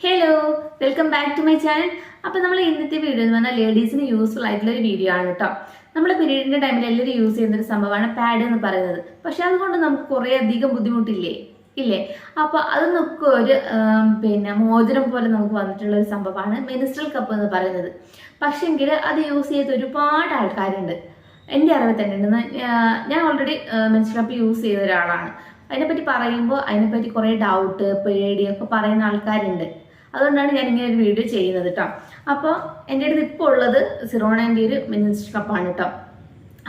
Hello, welcome back to my channel. അപ്പോൾ നമ്മൾ ഇന്നത്തെ വീഡിയോ എന്ന് പറഞ്ഞാൽ ലേഡീസിന് യൂസ്ഫുൾ ആയിട്ടുള്ള ഒരു വീഡിയോ ആണ് കേട്ടോ. നമ്മൾ പീരീഡിന്റെ ടൈമിൽ എല്ലാവരും യൂസ് ചെയ്യുന്ന ഒരു സംഭവമാണ് പാഡ് എന്ന് പറയുന്നത്. പക്ഷെ അതുകൊണ്ട് നമുക്ക് കുറേ അധികം ബുദ്ധിമുട്ടില്ലേ? അപ്പോൾ അത് നമുക്ക് ഒരു മോതിരം പോലെ നമുക്ക് വന്നിട്ടുള്ള ഒരു സംഭവമാണ് മെൻസ്ട്രൽ കപ്പ് എന്ന് പറയുന്നത്. പക്ഷെങ്കിൽ അത് യൂസ് ചെയ്ത് ഒരുപാട് ആൾക്കാരുണ്ട്. എൻ്റെ അറിവിൽ തന്നെ ഉണ്ട്. ഞാൻ ഓൾറെഡി മെൻസ്ട്രൽ കപ്പ് യൂസ് ചെയ്ത ഒരാളാണ്. അതിനെപ്പറ്റി പറയുമ്പോൾ അതിനെപ്പറ്റി കുറേ ഡൗട്ട് പേടിയൊക്കെ പറയുന്ന ആൾക്കാരുണ്ട്. അതുകൊണ്ടാണ് ഞാൻ ഇങ്ങനെ ഒരു വീഡിയോ ചെയ്യുന്നത് കേട്ടോ. അപ്പോൾ എൻ്റെ അടുത്ത് ഇപ്പോൾ ഉള്ളത് സിറോണേൻ്റെ ഒരു മെൻസ്ട്രൽ കപ്പാണ് കേട്ടോ.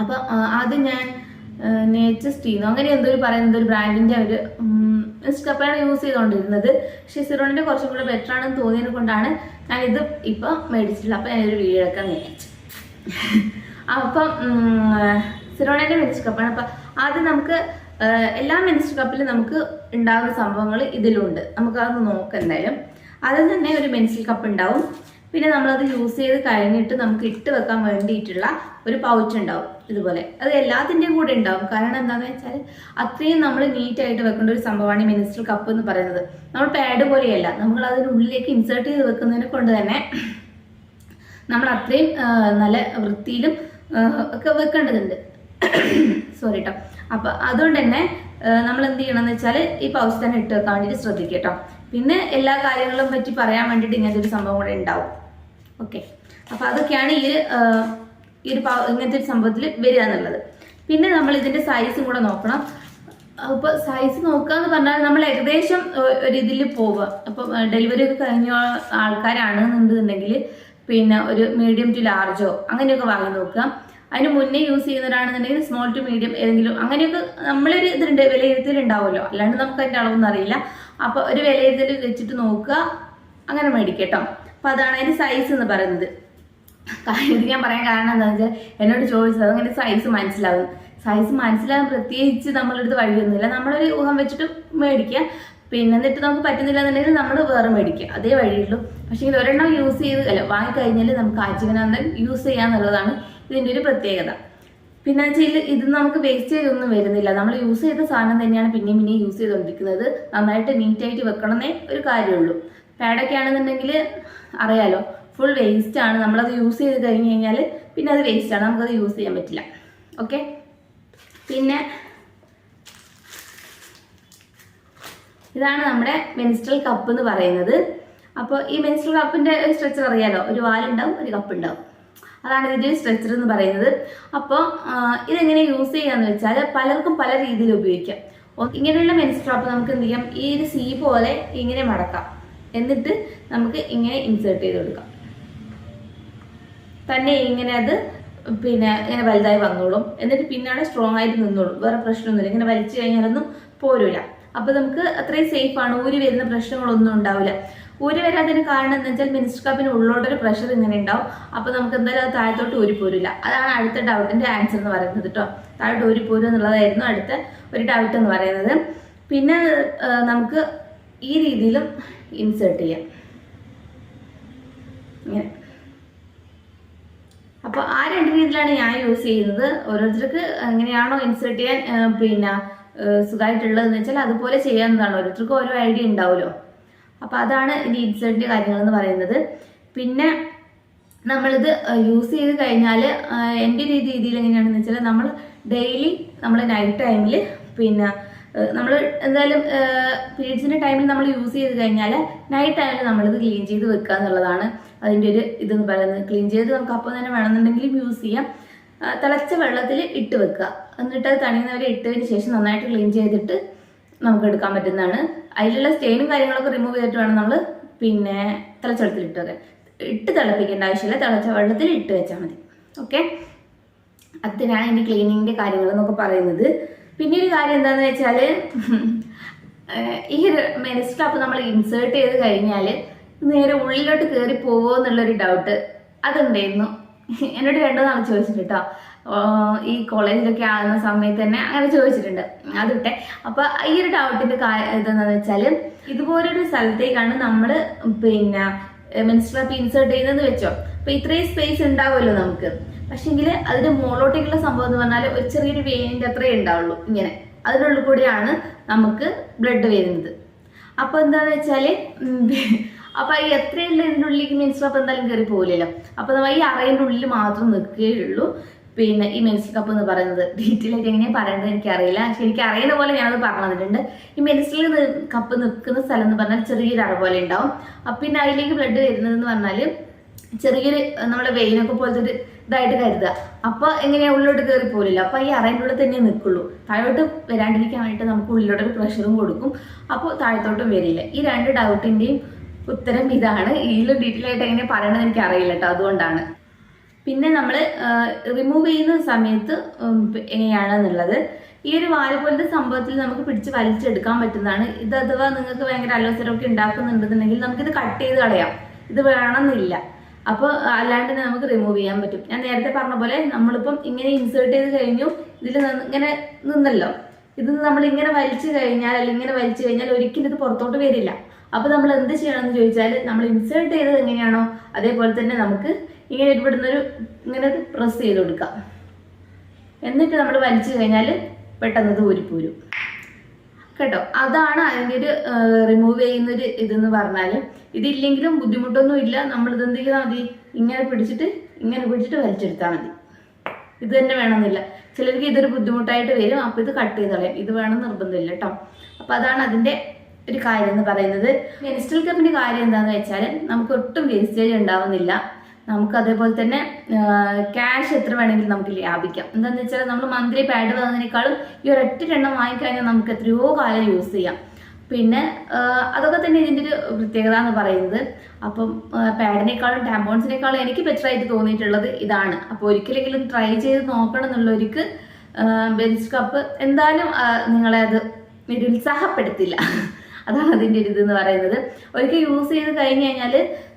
അപ്പോൾ ആദ്യം ഞാൻ നേച്ചസ്റ്റീന്നോ അങ്ങനെ എന്തോ പറയുന്നത് ഒരു ബ്രാൻഡിൻ്റെ ഒരു മെൻസ്ട്രൽ കപ്പാണ് യൂസ് ചെയ്തുകൊണ്ടിരുന്നത്. പക്ഷേ സിറോണിൻ്റെ കുറച്ചും കൂടെ ബെറ്റർ ആണെന്ന് തോന്നിയത് കൊണ്ടാണ് ഞാനിത് ഇപ്പോൾ മേടിച്ചിട്ടുള്ളത്. അപ്പോൾ ഞാനൊരു വീഡിയോ എടുക്കാൻ വിചാരിച്ചു. അപ്പം സിറോണേൻ്റെ മെൻസ്ട്രൽ കപ്പാണ്. അപ്പം ആദ്യം നമുക്ക് എല്ലാ മെൻസ്ട്രൽ കപ്പിലും നമുക്ക് ഉണ്ടാകുന്ന സംഭവങ്ങൾ ഇതിലുണ്ട്. നമുക്കതൊന്ന് നോക്കാം. എന്തായാലും അതിൽ തന്നെ ഒരു മെൻസ്ട്രൽ കപ്പ് ഉണ്ടാവും. പിന്നെ നമ്മളത് യൂസ് ചെയ്ത് കഴിഞ്ഞിട്ട് നമുക്ക് ഇട്ട് വെക്കാൻ വേണ്ടിയിട്ടുള്ള ഒരു പൗച്ച് ഉണ്ടാവും ഇതുപോലെ. അത് എല്ലാത്തിൻ്റെയും കൂടെ ഉണ്ടാവും. കാരണം എന്താണെന്ന് വെച്ചാൽ അത്രയും നമ്മൾ നീറ്റായിട്ട് വെക്കേണ്ട ഒരു സംഭവമാണ് ഈ മെൻസ്ട്രൽ കപ്പ് എന്ന് പറയുന്നത്. നമ്മൾ പാഡ് പോലെയല്ല, നമ്മൾ അതിനുള്ളിലേക്ക് ഇൻസേർട്ട് ചെയ്ത് വെക്കുന്നതിനെ കൊണ്ട് തന്നെ നമ്മൾ അത്രയും നല്ല വൃത്തിയിലും ഒക്കെ വെക്കേണ്ടതുണ്ട്. സോറി കേട്ടോ. അപ്പം അതുകൊണ്ട് തന്നെ നമ്മൾ എന്ത് ചെയ്യണമെന്ന് വെച്ചാൽ ഈ പൗച്ച് തന്നെ ഇട്ട് വെക്കാൻ വേണ്ടിയിട്ട് ശ്രദ്ധിക്കുക കേട്ടോ. പിന്നെ എല്ലാ കാര്യങ്ങളും പറ്റി പറയാൻ വേണ്ടിയിട്ട് ഇങ്ങനത്തെ ഒരു സംഭവം കൂടെ ഉണ്ടാവും. ഓക്കെ, അപ്പം അതൊക്കെയാണ് ഈ ഒരു ഇങ്ങനത്തെ ഒരു സംഭവത്തിൽ വരിക എന്നുള്ളത്. പിന്നെ നമ്മൾ ഇതിൻ്റെ സൈസും കൂടെ നോക്കണം. അപ്പോൾ സൈസ് നോക്കുക എന്ന് പറഞ്ഞാൽ നമ്മൾ ഏകദേശം ഒരു ഇതിൽ പോവുക. അപ്പം ഡെലിവറി ഒക്കെ കഴിഞ്ഞ ആൾക്കാരാണെന്നുണ്ടെങ്കിൽ പിന്നെ ഒരു മീഡിയം ടു ലാർജോ അങ്ങനെയൊക്കെ വാങ്ങി നോക്കുക. അതിന് മുന്നേ യൂസ് ചെയ്യുന്നവരാണെന്നുണ്ടെങ്കിൽ സ്മോൾ ടു മീഡിയം ഏതെങ്കിലും അങ്ങനെയൊക്കെ നമ്മളൊരു ഇതുണ്ട്, വിലയിരുത്തൽ ഉണ്ടാവുമല്ലോ. അല്ലാണ്ട് നമുക്ക് അതിൻ്റെ അളവൊന്നും അറിയില്ല. അപ്പോൾ ഒരു വിലയിരുത്തൽ വെച്ചിട്ട് നോക്കുക, അങ്ങനെ മേടിക്കുക കേട്ടോ. അപ്പോൾ അതാണ് അതിൻ്റെ സൈസ് എന്ന് പറയുന്നത്. ഇത് ഞാൻ പറയാൻ കാരണം എന്താണെന്ന് വെച്ചാൽ എന്നോട് ചോദിച്ചത് അങ്ങനെ സൈസ് മനസ്സിലാകാൻ പ്രത്യേകിച്ച് നമ്മളെടുത്ത് വഴിയൊന്നുമില്ല. നമ്മളൊരു ഊഹം വെച്ചിട്ട് മേടിക്കുക. പിന്നെ എന്നിട്ട് നമുക്ക് പറ്റുന്നില്ല എന്നുണ്ടെങ്കിൽ നമ്മൾ വേറെ മേടിക്കുക, അതേ വഴിയുള്ളൂ. പക്ഷേ ഇത് ഒരെണ്ണം യൂസ് ചെയ്ത് വാങ്ങിക്കഴിഞ്ഞാൽ നമുക്ക് ആജീവനാന്തം യൂസ് ചെയ്യാന്നുള്ളതാണ് ഇതിൻ്റെ ഒരു പ്രത്യേകത. പിന്നെ വെച്ചാൽ ഇത് നമുക്ക് വേസ്റ്റേജ് ഒന്നും വരുന്നില്ല. നമ്മൾ യൂസ് ചെയ്ത സാധനം തന്നെയാണ് പിന്നെയും യൂസ് ചെയ്തുകൊണ്ടിരിക്കുന്നത്. നന്നായിട്ട് നീറ്റായിട്ട് വെക്കണമെന്നേ ഒരു കാര്യമുള്ളൂ. പാഡൊക്കെ ആണെന്നുണ്ടെങ്കിൽ അറിയാലോ, ഫുൾ വേസ്റ്റ് ആണ്. നമ്മളത് യൂസ് ചെയ്ത് കഴിഞ്ഞ് കഴിഞ്ഞാൽ പിന്നെ അത് വേസ്റ്റാണ്, നമുക്കത് യൂസ് ചെയ്യാൻ പറ്റില്ല. ഓക്കെ, പിന്നെ ഇതാണ് നമ്മുടെ മെൻസ്ട്രൽ കപ്പ് എന്ന് പറയുന്നത്. അപ്പോൾ ഈ മെൻസ്ട്രൽ കപ്പിൻ്റെ ഒരു സ്ട്രക്ചർ അറിയാലോ, ഒരു വാലുണ്ടാവും, ഒരു കപ്പ് ഉണ്ടാവും. അതാണ് ഇതിൻ്റെ സ്ട്രക്ചർ എന്ന് പറയുന്നത്. അപ്പോൾ ഇതെങ്ങനെ യൂസ് ചെയ്യാന്ന് വെച്ചാൽ പലർക്കും പല രീതിയിൽ ഉപയോഗിക്കാം. ഇങ്ങനെയുള്ള മെൻസ്ട്രൽ കപ്പ് നമുക്ക് എന്ത് ചെയ്യാം, ഈ ഒരു സി പോലെ ഇങ്ങനെ മടക്കാം. എന്നിട്ട് നമുക്ക് ഇങ്ങനെ ഇൻസേർട്ട് ചെയ്ത് കൊടുക്കാം. തന്നെ ഇങ്ങനെ അത് ഇങ്ങനെ വലുതായി വന്നോളും. എന്നിട്ട് പിന്നാണ് സ്ട്രോങ് ആയിട്ട് നിന്നോളും. വേറെ പ്രശ്നമൊന്നുമില്ല. ഇങ്ങനെ വലിച്ചു കഴിഞ്ഞാലൊന്നും പോരൂല. അപ്പോൾ നമുക്ക് അത്രയും സേഫാണ്. ഊരി വരുന്ന പ്രശ്നങ്ങളൊന്നും ഉണ്ടാവില്ല. ഊരി വരാത്തതിന് കാരണം എന്താ വെച്ചാൽ മെൻസ്ട്രൽ കപ്പിന് ഉള്ളോട്ടൊരു പ്രഷർ ഇങ്ങനെ ഉണ്ടാവും. അപ്പോൾ നമുക്ക് എന്തായാലും അത് താഴത്തോട്ട് ഊരിപ്പോരില്ല. അതാണ് അടുത്ത ഡൗട്ടിൻ്റെ ആൻസർ എന്ന് പറയുന്നത് കേട്ടോ. താഴോട്ട് ഊരിപ്പോരും എന്നുള്ളതായിരുന്നു അടുത്ത ഒരു ഡൗട്ട് എന്ന് പറയുന്നത്. പിന്നെ നമുക്ക് ഈ രീതിയിലും ഇൻസേർട്ട് ചെയ്യാം ഇങ്ങനെ. അപ്പോൾ ആ രണ്ട് രീതിയിലാണ് ഞാൻ യൂസ് ചെയ്യുന്നത്. ഓരോരുത്തർക്ക് എങ്ങനെയാണോ ഇൻസേർട്ട് ചെയ്യാൻ സുഖമായിട്ടുള്ളതെന്ന് വെച്ചാൽ അതുപോലെ ചെയ്യാവുന്നതാണ്. ഓരോരുത്തർക്കും ഓരോ ഐഡിയ ഉണ്ടാവുമല്ലോ. അപ്പോൾ അതാണ് ഇതിൻ്റെ ഇൻസേർട്ടിൻ്റെ കാര്യങ്ങളെന്ന് പറയുന്നത്. പിന്നെ നമ്മളിത് യൂസ് ചെയ്ത് കഴിഞ്ഞാൽ എൻ്റെ രീതിയിൽ എങ്ങനെയാണെന്ന് വെച്ചാൽ നമ്മൾ ഡെയിലി നമ്മൾ നൈറ്റ് ടൈമിൽ നമ്മൾ എന്തായാലും പീരീഡ്സിൻ്റെ ടൈമിൽ നമ്മൾ യൂസ് ചെയ്ത് കഴിഞ്ഞാൽ നൈറ്റ് ടൈമിൽ നമ്മളിത് ക്ലീൻ ചെയ്ത് വെക്കുക എന്നുള്ളതാണ് അതിൻ്റെ ഒരു ഇതെന്ന് പറയുന്നത്. ക്ലീൻ ചെയ്ത് നമുക്ക് അപ്പോൾ തന്നെ വേണമെന്നുണ്ടെങ്കിലും യൂസ് ചെയ്യാം. തിളച്ച വെള്ളത്തിൽ ഇട്ട് വെക്കുക. എന്നിട്ട് അത് തണിയുന്നവരെ ഇട്ടതിന് ശേഷം നന്നായിട്ട് ക്ലീൻ ചെയ്തിട്ട് നമുക്ക് എടുക്കാൻ പറ്റുന്നതാണ്. അതിലുള്ള സ്റ്റെയിനും കാര്യങ്ങളൊക്കെ റിമൂവ് ചെയ്തിട്ട് വേണം നമ്മൾ തിളച്ച വെള്ളത്തിൽ ഇട്ട് വെക്കാൻ. ഇട്ട് തിളപ്പിക്കേണ്ട ആവശ്യമില്ല, തിളച്ച വെള്ളത്തിൽ ഇട്ട് വെച്ചാൽ മതി. ഓക്കെ, അതിനാണ് ഇതിൻ്റെ ക്ലീനിങ്ങിൻ്റെ കാര്യങ്ങൾ എന്നൊക്കെ പറയുന്നത്. പിന്നെ ഒരു കാര്യം എന്താണെന്ന് വെച്ചാൽ ഈ ഒരു മെൻസ്ട്രൽ കപ്പ് നമ്മൾ ഇൻസേർട്ട് ചെയ്ത് കഴിഞ്ഞാൽ നേരെ ഉള്ളിലോട്ട് കയറി പോവോ എന്നുള്ളൊരു ഡൗട്ട് അതുണ്ടായിരുന്നു. എന്നോട് 2 നാൾ ചോദിച്ചിട്ട് കേട്ടോ. ഈ കോളേജിലൊക്കെ ആകുന്ന സമയത്ത് തന്നെ അങ്ങനെ ചോദിച്ചിട്ടുണ്ട്. അത് വിട്ടെ. അപ്പോൾ ഈ ഒരു ഡൗട്ടിൻ്റെ ഇതെന്താണെന്ന് വെച്ചാൽ ഇതുപോലൊരു സ്ഥലത്തേക്കാണ് നമ്മൾ മെൻസ്ട്രൽ കപ്പ് ഇൻസേർട്ട് ചെയ്യുന്നതെന്ന് വെച്ചോ. അപ്പോൾ ഇത്രയും സ്പേസ് ഉണ്ടാവുമല്ലോ നമുക്ക്. പക്ഷേങ്കിൽ അതിൻ്റെ മുകളിലോട്ടേക്കുള്ള സംഭവം എന്ന് പറഞ്ഞാൽ ഒരു ചെറിയൊരു വെയിൻ്റെ അത്രയേ ഉണ്ടാവുള്ളൂ. ഇങ്ങനെ അതിനുള്ളിൽ കൂടിയാണ് നമുക്ക് ബ്ലഡ് വരുന്നത്. അപ്പോൾ എന്താണെന്ന് വെച്ചാൽ അപ്പൊ ഈ എത്രയുള്ള ഇതിൻ്റെ ഉള്ളിലേക്ക് മെൻസ്ട്രൽ കപ്പ് എന്തായാലും കയറി പോകില്ലല്ലോ. അപ്പൊ നമ്മൾ ഈ അറേൻ്റെ ഉള്ളിൽ മാത്രം നിൽക്കുകയുള്ളൂ പിന്നെ ഈ മെൻസ്ട്രൽ കപ്പ് എന്ന് പറയുന്നത്. ഡീറ്റെയിൽ ആയിട്ട് എങ്ങനെയാണ് പറയേണ്ടത് എനിക്കറിയില്ല. പക്ഷെ എനിക്ക് അറിയുന്ന പോലെ ഞാനത് പറഞ്ഞു തന്നിട്ടുണ്ട്. ഈ മെൻസ്ട്രൽ കപ്പ് നിൽക്കുന്ന സ്ഥലം എന്ന് പറഞ്ഞാൽ ചെറിയൊരു അറ പോലെ ഉണ്ടാവും. പിന്നെ അതിലേക്ക് ബ്ലഡ് വരുന്നതെന്ന് പറഞ്ഞാൽ ചെറിയൊരു നമ്മുടെ വെയിനൊക്കെ പോലത്തെ ഒരു ഇതായിട്ട് കരുതുക. അപ്പൊ എങ്ങനെയാ ഉള്ളിലോട്ട് കയറി പോലില്ല. അപ്പൊ ഈ അറേൻ്റെ ഉള്ളിൽ തന്നെ നിൽക്കുള്ളൂ. താഴോട്ട് വരാണ്ടിരിക്കാൻ വേണ്ടിയിട്ട് നമുക്ക് ഉള്ളിലോട്ടൊരു പ്രഷറും കൊടുക്കും. അപ്പോൾ താഴത്തോട്ടും വരില്ല. ഈ 2 ഡൗട്ടിൻ്റെയും ഉത്തരം ഇതാണ്. ഇതിലും ഡീറ്റെയിൽ ആയിട്ട് എങ്ങനെ പറയണമെന്ന് എനിക്ക് അറിയില്ല കേട്ടോ, അതുകൊണ്ടാണ്. പിന്നെ നമ്മൾ റിമൂവ് ചെയ്യുന്ന സമയത്ത് എങ്ങനെയാണെന്നുള്ളത്, ഈ ഒരു വാല് പോലത്തെ സംഭവത്തിൽ നമുക്ക് പിടിച്ച് വലിച്ചെടുക്കാൻ പറ്റുന്നതാണ്. ഇത് അഥവാ നിങ്ങൾക്ക് ഭയങ്കര അലോസരമൊക്കെ ഉണ്ടാക്കുന്നുണ്ടെന്നുണ്ടെങ്കിൽ നമുക്കിത് കട്ട് ചെയ്ത് കളയാം. ഇത് വേണമെന്നില്ല. അപ്പോൾ അല്ലാണ്ട് തന്നെ നമുക്ക് റിമൂവ് ചെയ്യാൻ പറ്റും. ഞാൻ നേരത്തെ പറഞ്ഞ പോലെ നമ്മളിപ്പം ഇങ്ങനെ ഇൻസേർട്ട് ചെയ്ത് കഴിഞ്ഞു, ഇതിൽ ഇങ്ങനെ നിന്നല്ലോ. ഇത് നമ്മൾ ഇങ്ങനെ വലിച്ചു കഴിഞ്ഞാൽ അല്ലെങ്കിൽ ഇങ്ങനെ വലിച്ചു കഴിഞ്ഞാൽ ഒരിക്കലും ഇത് പുറത്തോട്ട് വരില്ല. അപ്പോൾ നമ്മൾ എന്ത് ചെയ്യണമെന്ന് ചോദിച്ചാൽ, നമ്മൾ ഇൻസേർട്ട് ചെയ്തത് എങ്ങനെയാണോ അതേപോലെ തന്നെ നമുക്ക് ഇങ്ങനെ ഇവിടുന്നൊരു ഇങ്ങനെ പ്രസ് ചെയ്ത് കൊടുക്കാം. എന്നിട്ട് നമ്മൾ വലിച്ചു കഴിഞ്ഞാൽ പെട്ടെന്ന് ഇത് ഊരിപ്പോരും കേട്ടോ. അതാണ് അതിൻ്റെ ഒരു റിമൂവ് ചെയ്യുന്നൊരു ഇതെന്ന് പറഞ്ഞാൽ. ഇതില്ലെങ്കിലും ബുദ്ധിമുട്ടൊന്നും ഇല്ല. നമ്മളിത് എന്ത് ചെയ്താൽ മതി, ഇങ്ങനെ പിടിച്ചിട്ട് വലിച്ചെടുത്താൽ മതി. ഇത് തന്നെ വേണമെന്നില്ല. ചിലർക്ക് ഇതൊരു ബുദ്ധിമുട്ടായിട്ട് വരും. അപ്പോൾ ഇത് കട്ട് ചെയ്ത് കളയും. ഇത് വേണം നിർബന്ധമില്ല കേട്ടോ. അപ്പോൾ അതാണ് അതിൻ്റെ ഒരു കാര്യം എന്ന് പറയുന്നത്. മെൻസ്ട്രൽ കപ്പിൻ്റെ കാര്യം എന്താണെന്ന് വെച്ചാൽ നമുക്ക് ഒട്ടും വേസ്റ്റേജ് ഉണ്ടാവുന്നില്ല. നമുക്ക് അതേപോലെ തന്നെ ക്യാഷ് എത്ര വേണമെങ്കിലും നമുക്ക് ലാഭിക്കാം. എന്താണെന്ന് വെച്ചാൽ നമ്മൾ മന്ത്ലി പാഡ് വാങ്ങുന്നതിനേക്കാളും ഈ ഒരൊറ്റ എണ്ണം വാങ്ങിക്കഴിഞ്ഞാൽ നമുക്ക് എത്രയോ കാലം യൂസ് ചെയ്യാം. പിന്നെ അതൊക്കെ തന്നെ ഇതിൻ്റെ ഒരു പ്രത്യേകത എന്ന് പറയുന്നത്. അപ്പം പാഡിനേക്കാളും ടാമ്പോൺസിനേക്കാളും എനിക്ക് ബെറ്ററായിട്ട് തോന്നിയിട്ടുള്ളത് ഇതാണ്. അപ്പോൾ ഒരിക്കലെങ്കിലും ട്രൈ ചെയ്ത് നോക്കണം എന്നുള്ളവർക്ക് മെൻസ്ട്രൽ കപ്പ് എന്തായാലും നിങ്ങളെ അത് നിരുത്സാഹപ്പെടുത്തില്ല. അതാണ് അതിൻ്റെ ഒരു ഇതെന്ന് പറയുന്നത്. ഒരിക്കൽ യൂസ് ചെയ്ത് കഴിഞ്ഞ് കഴിഞ്ഞാൽ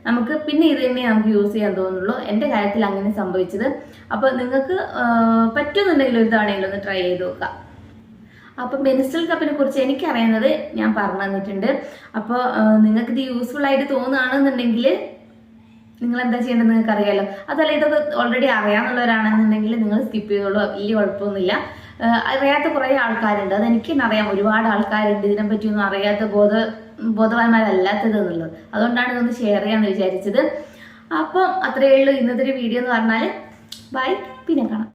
നമുക്ക് പിന്നെ ഇത് തന്നെ നമുക്ക് യൂസ് ചെയ്യാൻ തോന്നുള്ളൂ. എൻ്റെ കാര്യത്തിൽ അങ്ങനെ സംഭവിച്ചത്. അപ്പോൾ നിങ്ങൾക്ക് പറ്റുന്നുണ്ടെങ്കിൽ ഒരു തവണയെങ്കിലും ഒന്ന് ട്രൈ ചെയ്ത് നോക്കാം. അപ്പം മെൻസ്ട്രൽ കപ്പിനെ കുറിച്ച് എനിക്കറിയുന്നത് ഞാൻ പറഞ്ഞു തന്നിട്ടുണ്ട്. അപ്പോൾ നിങ്ങൾക്കിത് യൂസ്ഫുൾ ആയിട്ട് തോന്നുകയാണെന്നുണ്ടെങ്കിൽ നിങ്ങൾ എന്താ ചെയ്യേണ്ടത് നിങ്ങൾക്ക് അറിയാമല്ലോ. അതല്ല ഇതൊക്കെ ഓൾറെഡി അറിയാമെന്നുള്ളവരാണെന്നുണ്ടെങ്കിൽ നിങ്ങൾ സ്കിപ്പ് ചെയ്തോളൂ, വലിയ കുഴപ്പമൊന്നുമില്ല. അറിയാത്ത കുറേ ആൾക്കാരുണ്ട്, അതെനിക്ക് അറിയാം. ഒരുപാട് ആൾക്കാരുണ്ട് ഇതിനെപ്പറ്റിയൊന്നും അറിയാത്ത ബോധവാന്മാരല്ലാത്തത് എന്നുള്ളത്. അതുകൊണ്ടാണ് ഇതൊന്ന് ഷെയർ ചെയ്യാമെന്ന് വിചാരിച്ചത്. അപ്പം അത്രയേ ഉള്ളൂ ഇന്നത്തെ ഒരു വീഡിയോ എന്ന് പറഞ്ഞാൽ. ബൈ, പിന്നെ കാണാം.